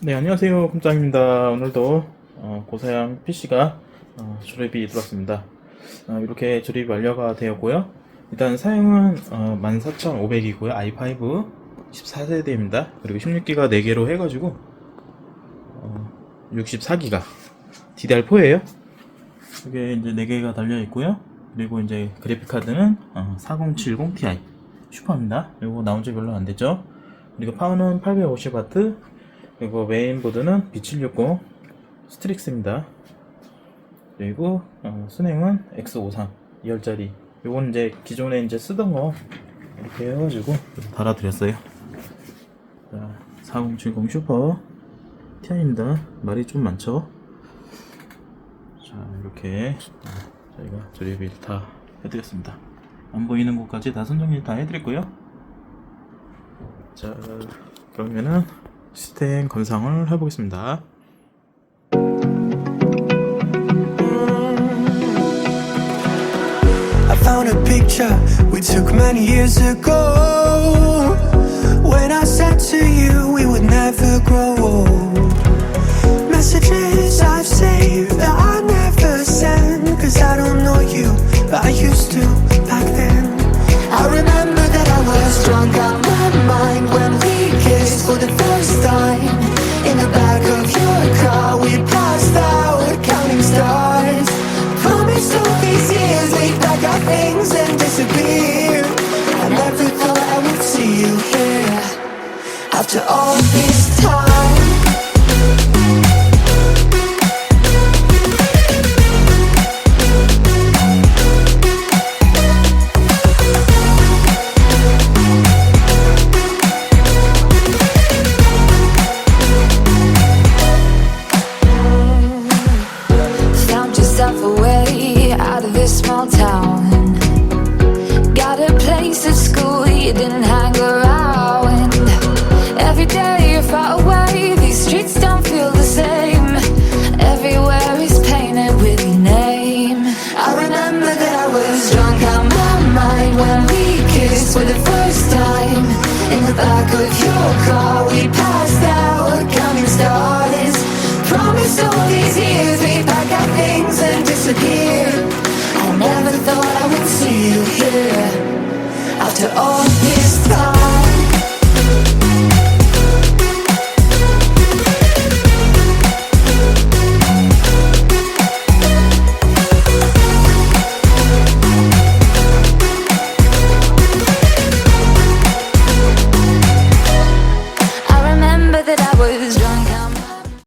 네, 안녕하세요. kum짱입니다. 오늘도 고사양 PC가 조립이 들어왔습니다. 이렇게 조립 완료가 되었고요. 일단 사양은 14500이고요. i5 14세대입니다. 그리고 16기가 4개로 해가지고 64기가 DDR4예요. 이게 이제 4개가 달려있고요. 그리고 이제 그래픽카드는 4070 Ti 슈퍼입니다. 이거 나온 지 별로 안 됐죠. 그리고 파워는 850W. 그리고 메인보드는 B760 스트릭스입니다. 그리고 순행은 X53 2열짜리. 요건 이제 기존에 이제 쓰던 거 이렇게 해가지고 달아드렸어요. 자, 4070 슈퍼 TI입니다. 말이 좀 많죠? 자, 이렇게 저희가 조립을 다 해드렸습니다. 안 보이는 곳까지 다 선정리 다 해드렸고요. 자, 그러면은 시스템 검상을 해보겠습니다. I found a picture we took many years ago, when I said to you we would never grow old. Messages I've saved that I never send, cause I don't know you, but I used to back then. I remember that I was drunk out my mind when we kissed for the first time. In the back of your car we passed out counting stars. Promised all these years we'd pack our things and disappear. I never thought I would see you here after all this time. Away out of this small town, got a place at school you didn't hang around. Every day you're far away, these streets don't feel the same. Everywhere is painted with your name. I remember that I was drunk out my mind when we kissed for the first time. In the back of your car we passed out counting stars. Promised all these years we'd pack our things and disappear. I never thought I would see you here after all this time.